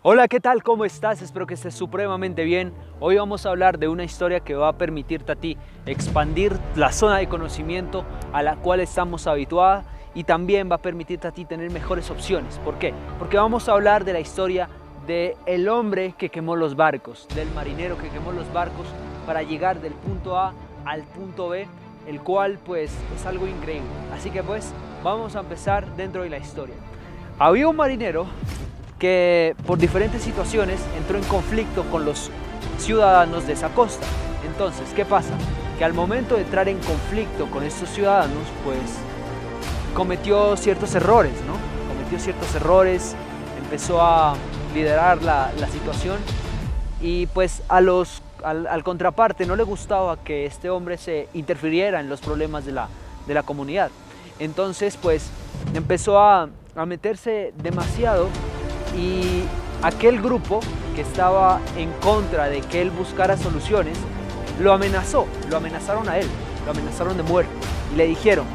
Hola, ¿qué tal? ¿Cómo estás? Espero que estés supremamente bien. Hoy vamos a hablar de una historia que va a permitirte a ti expandir la zona de conocimiento a la cual estamos habituados y también va a permitirte a ti tener mejores opciones. ¿Por qué? Porque vamos a hablar de la historia del hombre que quemó los barcos, del marinero que quemó los barcos para llegar del punto A al punto B, el cual pues es algo increíble. Así que pues vamos a empezar dentro de la historia. Había un marinero que por diferentes situaciones entró en conflicto con los ciudadanos de esa costa. Entonces, ¿qué pasa? Que al momento de entrar en conflicto con estos ciudadanos, pues cometió ciertos errores, ¿no? Cometió ciertos errores, empezó a liderar la situación y pues al contraparte no le gustaba que este hombre se interfiriera en los problemas de la comunidad. Entonces, pues empezó a meterse demasiado y aquel grupo que estaba en contra de que él buscara soluciones lo amenazaron a él, lo amenazaron de muerte y le dijeron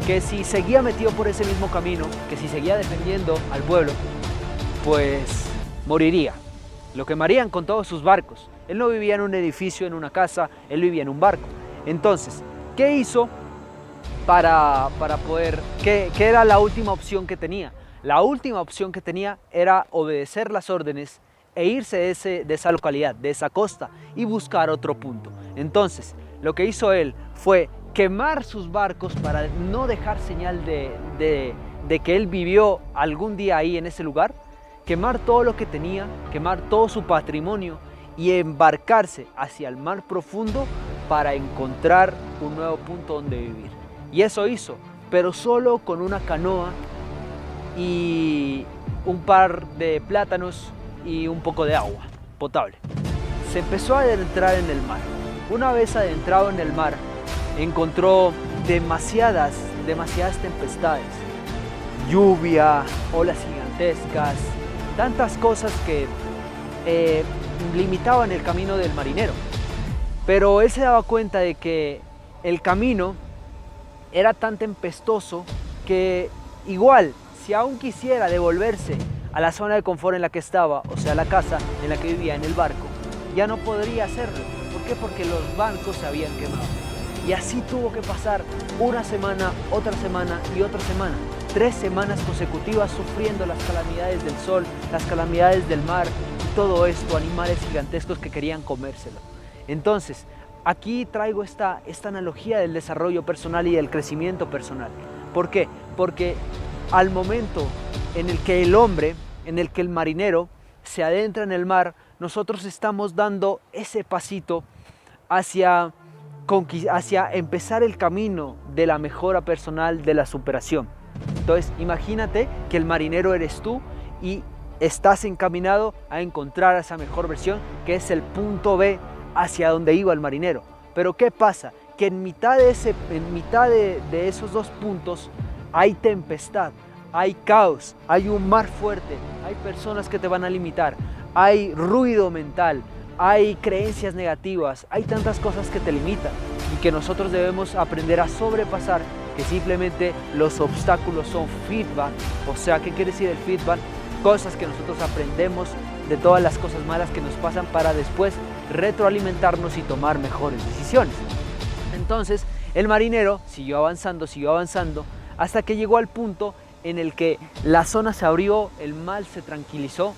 que si seguía metido por ese mismo camino, que si seguía defendiendo al pueblo, pues moriría, lo quemarían con todos sus barcos. Él no vivía en un edificio, en una casa, él vivía en un barco. Entonces, ¿qué hizo para poder, qué era la última opción que tenía? La última opción que tenía era obedecer las órdenes e irse de esa localidad, de esa costa y buscar otro punto. Entonces, lo que hizo él fue quemar sus barcos para no dejar señal de que él vivió algún día ahí en ese lugar, quemar todo lo que tenía, quemar todo su patrimonio y embarcarse hacia el mar profundo para encontrar un nuevo punto donde vivir. Y eso hizo, pero solo con una canoa y un par de plátanos y un poco de agua potable. Se empezó a adentrar en el mar. Una vez adentrado en el mar, encontró demasiadas tempestades, lluvia, olas gigantescas, tantas cosas que limitaban el camino del marinero. Pero él se daba cuenta de que el camino era tan tempestuoso que igual, si aún quisiera devolverse a la zona de confort en la que estaba, o sea, la casa en la que vivía, en el barco, ya no podría hacerlo. ¿Por qué? Porque los bancos se habían quemado. Y así tuvo que pasar una semana, otra semana y otra semana. 3 semanas consecutivas sufriendo las calamidades del sol, las calamidades del mar y todo esto, animales gigantescos que querían comérselo. Entonces, aquí traigo esta analogía del desarrollo personal y del crecimiento personal. ¿Por qué? Porque al momento en el que el hombre, en el que el marinero se adentra en el mar, nosotros estamos dando ese pasito hacia empezar el camino de la mejora personal, de la superación. Entonces, imagínate que el marinero eres tú y estás encaminado a encontrar esa mejor versión, que es el punto B hacia donde iba el marinero. Pero ¿qué pasa? Que en mitad de esos dos puntos hay tempestad, hay caos, hay un mar fuerte, hay personas que te van a limitar, hay ruido mental, hay creencias negativas, hay tantas cosas que te limitan y que nosotros debemos aprender a sobrepasar, que simplemente los obstáculos son feedback. O sea, ¿qué quiere decir el feedback? Cosas que nosotros aprendemos de todas las cosas malas que nos pasan para después retroalimentarnos y tomar mejores decisiones. Entonces, el marinero siguió avanzando, hasta que llegó al punto en el que la zona se abrió, el mar se tranquilizó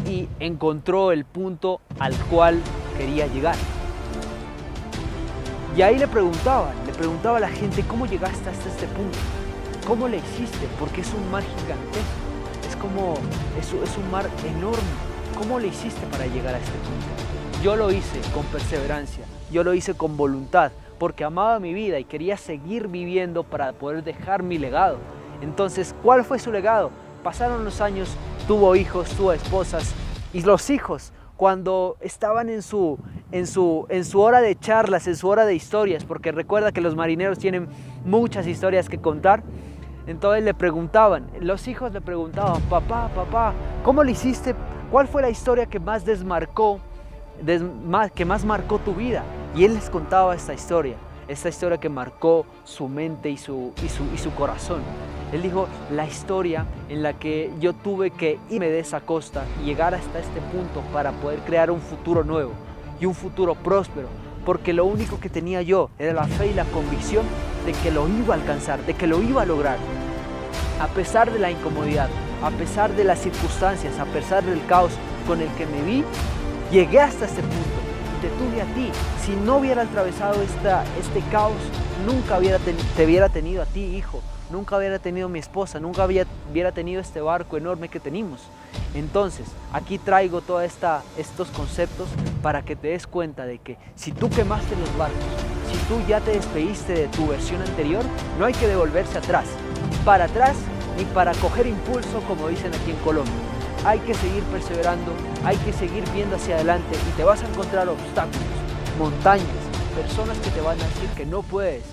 y encontró el punto al cual quería llegar. Y ahí le preguntaba a la gente: ¿cómo llegaste hasta este punto? ¿Cómo le hiciste? Porque es un mar gigantesco, es un mar enorme. ¿Cómo le hiciste para llegar a este punto? Yo lo hice con perseverancia, yo lo hice con voluntad, porque amaba mi vida y quería seguir viviendo para poder dejar mi legado. Entonces, ¿cuál fue su legado? Pasaron los años, tuvo hijos, tuvo esposas, y los hijos, cuando estaban en su hora de charlas, en su hora de historias, porque recuerda que los marineros tienen muchas historias que contar, entonces los hijos le preguntaban: papá, ¿cómo le hiciste? ¿Cuál fue la historia que más marcó tu vida? Y él les contaba esta historia que marcó su mente y su corazón. Él dijo la historia en la que yo tuve que irme de esa costa y llegar hasta este punto para poder crear un futuro nuevo y un futuro próspero, porque lo único que tenía yo era la fe y la convicción de que lo iba a alcanzar, de que lo iba a lograr. A pesar de la incomodidad, a pesar de las circunstancias, a pesar del caos con el que me vi, llegué hasta este punto y te tuve a ti. Si no hubiera atravesado este caos, nunca te hubiera tenido a ti, hijo. Nunca hubiera tenido a mi esposa, nunca hubiera tenido este barco enorme que tenemos. Entonces, aquí traigo todos estos conceptos para que te des cuenta de que si tú quemaste los barcos, si tú ya te despediste de tu versión anterior, no hay que devolverse atrás ni para coger impulso, como dicen aquí en Colombia. Hay que seguir perseverando, hay que seguir viendo hacia adelante y te vas a encontrar obstáculos, montañas, personas que te van a decir que no puedes,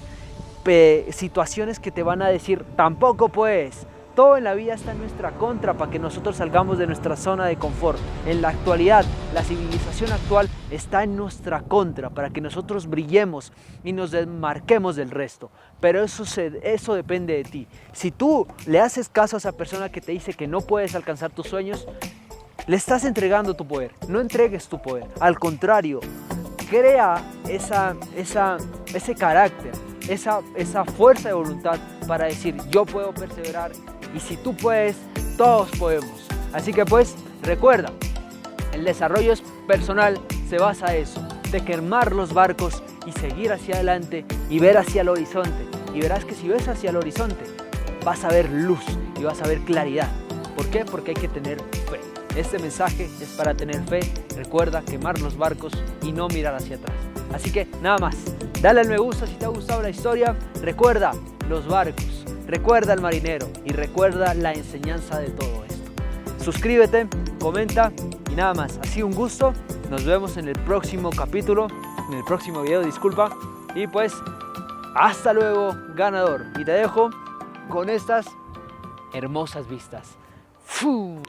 situaciones que te van a decir tampoco puedes. Todo en la vida está en nuestra contra para que nosotros salgamos de nuestra zona de confort. En la actualidad, la civilización actual está en nuestra contra para que nosotros brillemos y nos desmarquemos del resto. Pero eso depende de ti. Si tú le haces caso a esa persona que te dice que no puedes alcanzar tus sueños, le estás entregando tu poder. No entregues tu poder. Al contrario, crea ese carácter, esa fuerza de voluntad para decir yo puedo perseverar. Y si tú puedes, todos podemos. Así que pues, recuerda, el desarrollo personal se basa en eso, de quemar los barcos y seguir hacia adelante y ver hacia el horizonte. Y verás que si ves hacia el horizonte, vas a ver luz y vas a ver claridad. ¿Por qué? Porque hay que tener fe. Este mensaje es para tener fe. Recuerda quemar los barcos y no mirar hacia atrás. Así que nada más, dale al me gusta si te ha gustado la historia. Recuerda los barcos. Recuerda al marinero y recuerda la enseñanza de todo esto. Suscríbete, comenta y nada más. Ha sido un gusto. Nos vemos en el próximo capítulo, en el próximo video, disculpa. Y pues, hasta luego, ganador. Y te dejo con estas hermosas vistas. ¡Fu!